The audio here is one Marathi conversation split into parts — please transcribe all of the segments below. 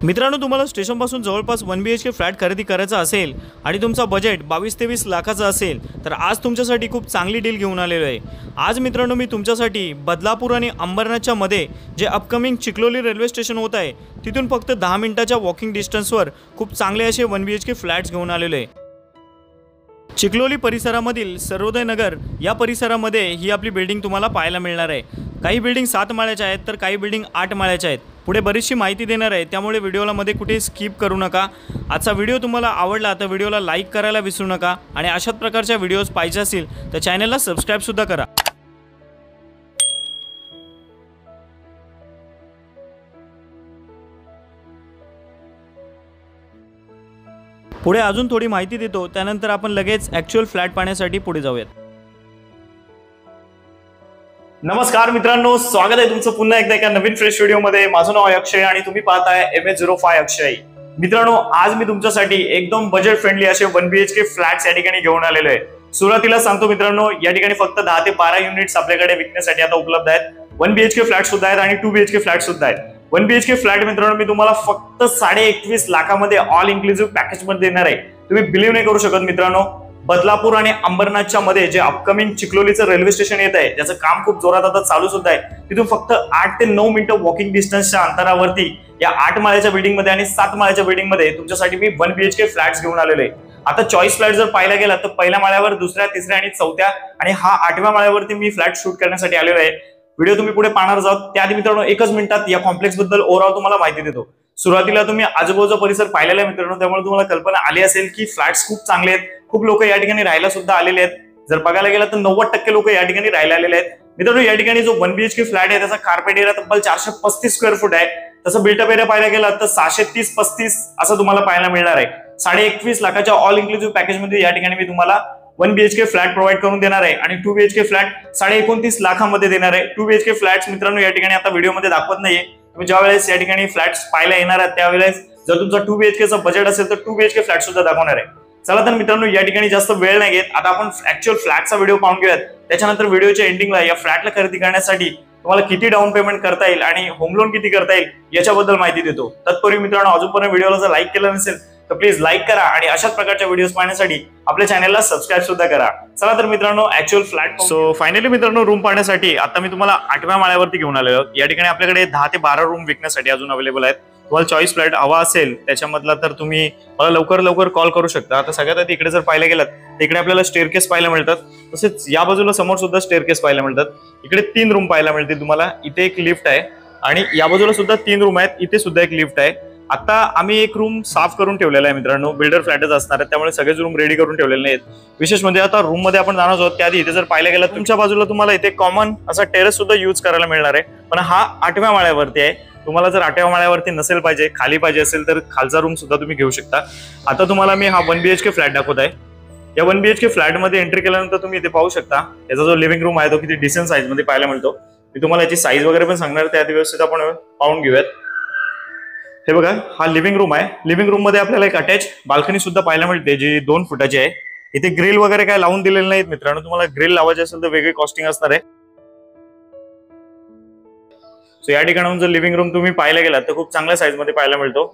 मित्रांनो, तुम्हाला स्टेशनपासून जवळपास 1 BHK फ्लॅट खरेदी करायचा असेल आणि तुमचा बजेट 22 ते 20 लाखाचा असेल तर आज तुमच्यासाठी खूप चांगली डील घेऊन आलेलो आहे। आज मित्रांनो, मी तुमच्यासाठी बदलापूर आणि अंबरनाथच्या मध्ये जे अपकमिंग चिखलोली रेल्वे स्टेशन होत आहे तिथून फक्त 10 मिनिटाच्या वॉकिंग डिस्टन्सवर खूप चांगले असे 1 BHK फ्लॅट्स घेऊन आलेलो आहे। चिखलोली परिसरामधील सर्वोदय नगर या परिसरामध्ये ही आपली बिल्डिंग तुम्हाला पाहायला मिळणार आहे। काही बिल्डिंग 7 माळ्याच्या आहेत तर काही बिल्डिंग 8 माळ्याच्या आहेत। पुढे बरीचशी माहिती देणार आहे, त्यामुळे व्हिडिओला मध्ये कुठे स्किप करू नका। आजचा व्हिडिओ तुम्हाला आवडला तर व्हिडिओला लाईक करायला विसरू नका आणि अशाच प्रकारच्या व्हिडिओज पाहिजे असतील तर चॅनलला सबस्क्राइब सुद्धा करा। पुढे अजून थोडी माहिती देतो, त्यानंतर आपण लगेच ॲक्च्युअल फ्लॅट पाहण्यासाठी पुढे जाऊयात। नमस्कार मित्रांनो, स्वागत आहे तुमचं पुन्हा एकदा एका नवीन फ्रेश व्हिडिओ मध्ये। माझं नाव आहे अक्षय आणि तुम्ही पाहताय MA05 अक्षय। मित्रांनो, आज मी तुमच्यासाठी एकदम बजेट फ्रेंडली असे 1 BHK फ्लॅट्स या ठिकाणी घेऊन आलेलो आहे। सुरुवातीला सांगतो मित्रांनो, या ठिकाणी फक्त 10 ते 12 युनिट्स आपल्याकडे विकण्यासाठी आता उपलब्ध आहेत। 1 BHK फ्लॅट सुद्धा आहेत आणि 2 BHK फ्लॅट सुद्धा आहेत। 1 BHK फ्लॅट मित्रांनो मी तुम्हाला फक्त 21.5 लाखामध्ये ऑल इन्क्लुसिव्ह पॅकेज मध्ये देणार आहे। तुम्ही बिलीव्ह नाही करू शकत मित्रांनो, बदलापूर आणि अंबरनाथच्या मध्ये जे अपकमिंग चिखलोलीचं रेल्वे स्टेशन येत आहे, ज्याचं काम खूप जोरात आता चालू सुद्धा आहे, तिथून फक्त 8 ते 9 मिनिटं वॉकिंग डिस्टन्सच्या अंतरावरती या 8 माळ्याच्या बिल्डिंग मध्ये आणि 7 माळ्याच्या बिल्डिंग मध्ये तुमच्यासाठी मी 1 BHK फ्लॅट्स घेऊन आलेलो आहे। आता चॉईस फ्लॅट जर पाहायला गेला तर पहिल्या माळ्यावर, दुसऱ्या, तिसऱ्या आणि चौथ्या आणि हा 8व्या माळ्यावरती मी फ्लॅट शूट करण्यासाठी आलेलो आहे। व्हिडिओ तुम्ही पुढे पाहणार आहोत, त्याआधी मित्रांनो एकच मिनिटात या कॉम्प्लेक्स बद्दल ओव्हरऑल तुम्हाला माहिती देतो। सुरुवातीला तुम्ही आजूबाजूचा परिसर पाहिलेला आहे मित्रांनो, त्यामुळे तुम्हाला कल्पना आली असेल की फ्लॅट्स खूप चांगले आहेत, खूप लोक या ठिकाणी राहायला सुद्धा आलेले आहेत। जर बघायला गेलं तर 90% लोक या ठिकाणी राहायला आलेले आहेत। मित्रांनो, या ठिकाणी जो 1 BHK फ्लॅट आहे त्याचा कार्पेट एरिया तब्बल 435 स्क्वेअर फूट आहे। तसं बिल्टअप एरिया पाहायला गेला तर 630-35 असं तुम्हाला पाहायला मिळणार आहे। 21.5 लाखाच्या ऑल इन्क्लुसिव्ह पॅकेज मध्ये या ठिकाणी मी तुम्हाला 1 BHK फ्लॅट प्रोव्हाइड करून देणार आहे आणि 2 BHK फ्लॅट 29.5 लाखामध्ये देणार आहे। 2 BHK फ्लॅट्स मित्रांनो या ठिकाणी आता व्हिडिओमध्ये दाखवत नाहीये। तुम्ही ज्या वेळेस या ठिकाणी फ्लॅट्स पाहायला येणार आहात त्यावेळेस जर तुमचा 2 BHK चा बजेट असेल तर 2 BHK फ्लॅट सुद्धा दाखवणार आहे। चला तर मित्रांनो, या ठिकाणी जास्त वेळ नाही घेत, आता आपण ऍक्च्युअल फ्लॅटचा व्हिडिओ पाहून घेऊयात। त्याच्यानंतर व्हिडिओच्या एंडिंगला या फ्लॅटला खरेदी करण्यासाठी तुम्हाला किती डाऊन पेमेंट करता येईल आणि होम लोन किती करता येईल याच्याबद्दल माहिती देतो। तत्पूर्वी मित्रांनो, अजूनपर्यंत व्हिडिओला जर लाईक केलं नसेल तर प्लीज लाईक करा आणि अशाच प्रकारच्या व्हिडिओज पाहण्यासाठी आपल्या चॅनलला सबस्क्राइब सुद्धा करा। चला तर मित्रांनो, ऍक्च्युअल फ्लॅट सो फायनली मित्रांनो रूम पाहण्यासाठी आता मी तुम्हाला 8व्या माळ्यावरती घेऊन आलेलो आहे। या ठिकाणी आपल्याकडे 10 ते 12 रूम विकण्यासाठी अजून अवेलेबल आहेत। तुम्हाला चॉईस फ्लॅट हवा असेल त्याच्यामधला तर तुम्ही मला लवकर कॉल करू शकता। आता सगळ्यात आधी इकडे जर पाहायला गेलात तर इकडे आपल्याला स्टेअरकेस पाहायला मिळतात, तसेच या बाजूला समोर सुद्धा स्टेअरकेस पाहायला मिळतात। इकडे 3 रूम पाहायला मिळतील तुम्हाला, इथे एक लिफ्ट आहे आणि या बाजूला सुद्धा 3 रूम आहेत, इथे सुद्धा एक लिफ्ट आहे। आता आम्ही एक रूम साफ करून ठेवलेला आहे मित्रांनो, बिल्डर फ्लॅटच असणार आहे त्यामुळे सगळेच रूम रेडी करून ठेवलेले नाहीत। विशेष म्हणजे आता रूम मध्ये आपण जाणार आहोत त्याआधी इथे जर पाहायला गेला तुमच्या बाजूला तुम्हाला इथे कॉमन असा टेरेस सुद्धा यूज करायला मिळणार आहे, पण हा 8व्या माळ्यावरती आहे। तुम्हाला जर 8व्या माळ्यावरती नसेल पाहिजे, खाली पाहिजे असेल तर खालचा रूम सुद्धा तुम्ही घेऊ शकता। आता तुम्हाला मी हा 1 BHK फ्लॅट दाखवत आहे। या 1 BHK फ्लॅट मध्ये एंट्री केल्यानंतर तुम्ही इथे पाहू शकता याचा जो लिव्हिंग रूम आहे तो किती डिसेंट साईज मध्ये पाहायला मिळतो। मी तुम्हाला याची साईज वगैरे पण सांगणार, त्याआधी व्यवस्थित आपण पाहून घेऊयात। हे बघा, हा लिव्हिंग रूम आहे। लिव्हिंग रूम मध्ये आपल्याला एक अटॅच बाल्कनी सुद्धा पाहायला मिळते जी 2 फुटाची आहे। इथे ग्रिल वगैरे काय लावून दिलेले नाहीत मित्रांनो, तुम्हाला ग्रिल लावायचे असेल तर वेगळी कॉस्टिंग असणार आहे। सो या ठिकाणाहून जर लिव्हिंग रूम तुम्ही पाहायला गेलात तर खूप चांगल्या साईज मध्ये पाहायला मिळतो।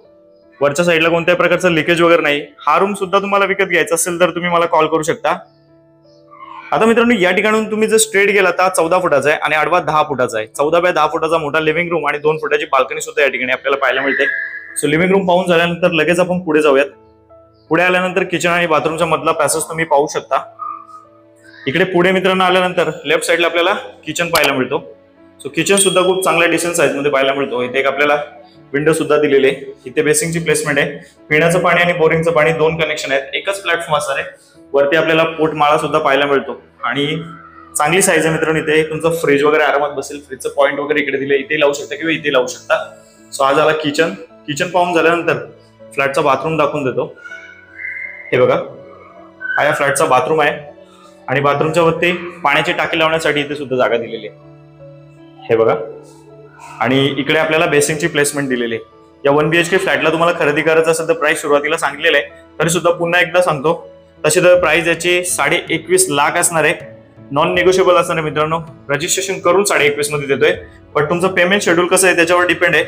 वरच्या साईडला कोणत्याही प्रकारचं लिकेज वगैरे नाही। हा रूम सुद्धा तुम्हाला विकत घ्यायचा असेल तर तुम्ही मला कॉल करू शकता। आता मित्रांनो, या ठिकाणून तुम्ही जर स्ट्रेट गेला तर 14 फुटाचा आहे आणि आडवा 10 फुटाचा आहे। 14 बाय 10 फुटाचा मोठा लिव्हिंग रूम आणि 2 फुटाची बाल्कनी सुद्धा या ठिकाणी आपल्याला पाहायला मिळते। सो लिव्हिंग रूम पाहून झाल्यानंतर लगेच आपण पुढे जाऊयात। पुढे आल्यानंतर किचन आणि बाथरूमच्या मधला पॅसेज तुम्ही पाहू शकता। इकडे पुढे मित्रांनो आल्यानंतर लेफ्ट साईडला आपल्याला किचन पाहायला मिळतो। सो किचन सुद्धा खूप चांगल्या डिसेंट साईज मध्ये पाहायला मिळतो। इथे एक आपल्याला विंडो सुद्धा दिलेली आहे। इथे बेसिंगची प्लेसमेंट आहे, पिण्याचं पाणी आणि बोरिंगचं पाणी 2 कनेक्शन आहेत, एकच प्लॅटफॉर्म असणार आहे। वरती आपल्याला पोट माळा सुद्धा पाहायला मिळतो आणि चांगली साईज आहे मित्रांनो। इथे तुमचं फ्रीज वगैरे आरामात बसेल, फ्रीजचं पॉईंट वगैरे इकडे दिले, इथे लावू शकता किंवा इथे लावू शकता। सो हा झाला किचन। किचन पाहून झाल्यानंतर फ्लॅटचा बाथरूम दाखवून देतो। हे बघा, हा या फ्लॅटचा बाथरूम आहे आणि बाथरूमच्या वरती पाण्याची टाकी लावण्यासाठी इथे सुद्धा जागा दिलेली आहे। हे बघा, आणि इकडे आपल्याला बेसिंगची प्लेसमेंट दिलेली आहे। या 1 BHK फ्लॅटला तुम्हाला खरेदी करायचं असेल तर प्राइस सुरुवातीला सांगितलेलं आहे, तरी सुद्धा पुन्हा एकदा सांगतो तशी तर प्राइस याची 21.5 लाख असणार आहे। नॉन निगोशिएबल असणार आहे मित्रांनो। रजिस्ट्रेशन करून 21.5 मध्ये देतोय, पण तुमचं पेमेंट शेड्यूल कसं आहे त्याच्यावर डिपेंड आहे।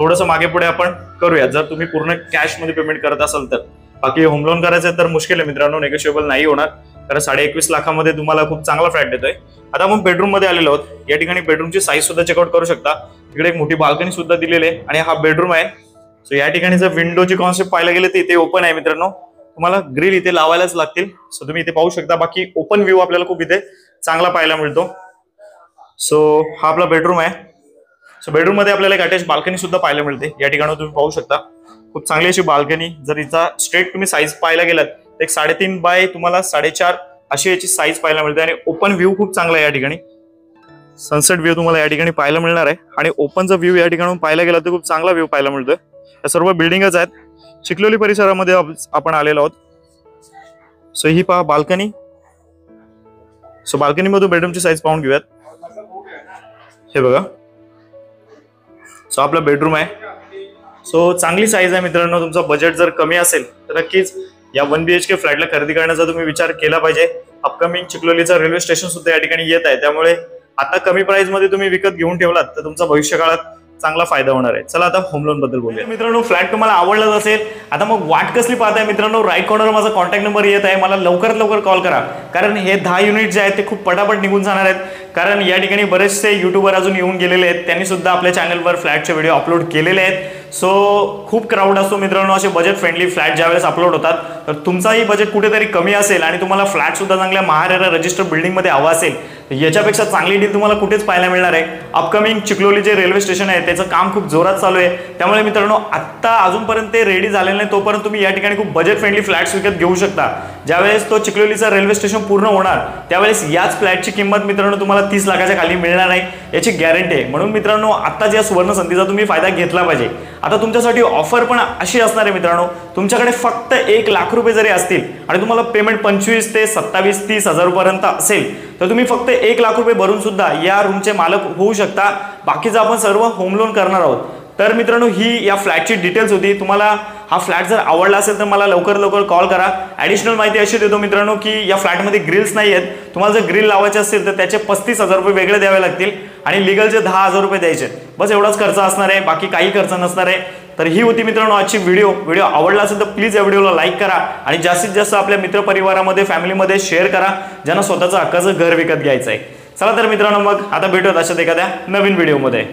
थोडंसं मागे पुढे आपण करूया जर तुम्ही पूर्ण कॅश मध्ये पेमेंट करत असाल तर. बाकी होम लोन करायचं तर मुश्किल आहे मित्रांनो, नेगोशिएबल नाही होणार, कारण 21.5 लाखामध्ये तुम्हाला खूप चांगला फ्लॅट देतोय. आता आपण बेडरूम मध्ये आलेलो आहोत. या ठिकाणी बेडरूमची साईज सुद्धा चेकआउट करू शकता. तिकडे एक मोठी बाल्कनी सुद्धा दिलेली आहे आणि हा बेडरूम आहे. सो या ठिकाणी जर विंडोची कॉन्सेप्ट पाहायला गेले तर इथे ओपन आहे मित्रांनो, तुम्हाला ग्रिल इथे लावायलाच लागतील. सो तुम्ही इथे पाहू शकता. बाकी ओपन व्ह्यू आपल्याला खूप इथे चांगला पाहायला मिळतो. सो हा आपला बेडरूम आहे. सो बेडरूम मध्ये आपल्याला एक अटॅच बाल्कनी सुद्धा पाहायला मिळते. या ठिकाणी तुम्ही पाहू शकता खूप चांगली अशी बाल्कनी. जर हिचा स्ट्रेट तुम्ही साईज पाहायला गेलात तर एक 3.5 बाय तुम्हाला 4.5 अशी याची साईज पाहायला मिळते आणि ओपन व्ह्यू खूप चांगला आहे. या ठिकाणी सनसेट व्ह्यू तुम्हाला या ठिकाणी पाहायला मिळणार आहे आणि ओपनचा व्ह्यू या ठिकाणी पाहायला गेला तर खूप चांगला व्ह्यू पाहायला मिळतोय. या सर्व बिल्डिंगच आहेत. चिखलोली परिसरामध्ये आपण आलेलो आहोत. सो ही पहा बाल्कनी. सो बाल्कनी मधून बेडरूमची साईज पाहून घेऊयात. हे बघा. सो आपला बेडरूम आहे. सो चांगली साईज आहे मित्रांनो. तुमचं बजेट जर कमी असेल तर नक्कीच या 1 BHK फ्लॅटला खरेदी करण्याचा तुम्ही विचार केला पाहिजे. अपकमिंग चिखलोलीचा रेल्वे स्टेशन सुद्धा या ठिकाणी येत आहे, त्यामुळे आता कमी प्राइस मध्ये तुम्ही विकत घेऊन ठेवलात तर तुमचा भविष्य काळात चांगला फायदा होणार आहे. चला आता होम लोन बद्दल बोलूया. मित्रांनो फ्लॅट तुम्हाला आवडलाच असेल, आता मग वाट कसली पाहताय मित्रांनो, राईट कॉर्नर माझा कॉन्टॅक्ट नंबर येत आहे, मला लवकरात लवकर कॉल करा, कारण हे 10 युनिट जे आहेत ते खूप पटापट निघून जाणार आहेत. कारण या ठिकाणी बरेचसे युट्यूबर अजून येऊन गेलेले आहेत, त्यांनी सुद्धा आपल्या चॅनलवर फ्लॅटचे व्हिडिओ अपलोड केलेले आहेत. सो खूप क्राऊड असतो मित्रांनो असे बजेट फ्रेंडली फ्लॅट ज्यावेळेस अपलोड होतात. तर तुमचाही बजेट कुठेतरी कमी असेल आणि तुम्हाला फ्लॅट सुद्धा चांगल्या महारेरा रजिस्टर बिल्डिंग मध्ये हवा असेल तर याच्यापेक्षा चांगली डील तुम्हाला कुठेच पाहायला मिळणार आहे. अपकमिंग चिखलोली जे रेल्वे स्टेशन आहे त्याचं काम खूप जोरात चालू आहे, त्यामुळे मित्रांनो आत्ता अजूनपर्यंत ते रेडी झालेलं नाही तोपर्यंत तुम्ही या ठिकाणी खूप बजेट फ्रेंडली फ्लॅट्स विकत घेऊ शकता. ज्यावेळेस तो चिखलोलीचा रेल्वे स्टेशन पूर्ण होणार त्यावेळेस याच फ्लॅटची किंमत मित्रांनो तुम्हाला 30 लाखाच्या खाली मिळणार नाही याची गॅरंटी आहे. म्हणून मित्रांनो आत्ताच या सुवर्ण संधीचा तुम्ही फायदा घेतला पाहिजे. आता तुमच्यासाठी ऑफर पण अशी असणार आहे मित्रांनो, तुमच्याकडे फक्त 1 लाख रुपये जरी असतील आणि तुम्हाला पेमेंट 25 ते 27-30 हजार पर्यंत असेल तर तुम्ही फक्त 1 लाख रुपये भरून सुद्धा या रूमचे मालक होऊ शकता. बाकीचं आपण सर्व होम लोन करणार आहोत. तर मित्रांनो ही या फ्लॅटची डिटेल्स होती. तुम्हाला हा फ्लॅट जर आवडला असेल तर मला लवकर कॉल करा. ॲडिशनल माहिती अशी देतो मित्रांनो की या फ्लॅटमध्ये ग्रिल्स नाही आहेत. तुम्हाला जर ग्रिल लावायचे असतील तर त्याचे 35,000 रुपये वेगळे द्यावे लागतील आणि लिगलचे 10,000 रुपये द्यायचे. बस एवढाच खर्च असणार आहे, बाकी काही खर्च नसणार आहे. तर ही होती मित्रांनो आजची व्हिडिओ आवडला असेल तर प्लीज या व्हिडिओला लाईक करा आणि जास्तीत जास्त आपल्या मित्रपरिवारामध्ये फॅमिलीमध्ये शेअर करा ज्यांना स्वतःचं हक्काचं घर विकत घ्यायचं आहे. चला तर मित्रांनो मग आता भेटूयात अशाच एखाद्या नवीन व्हिडिओमध्ये.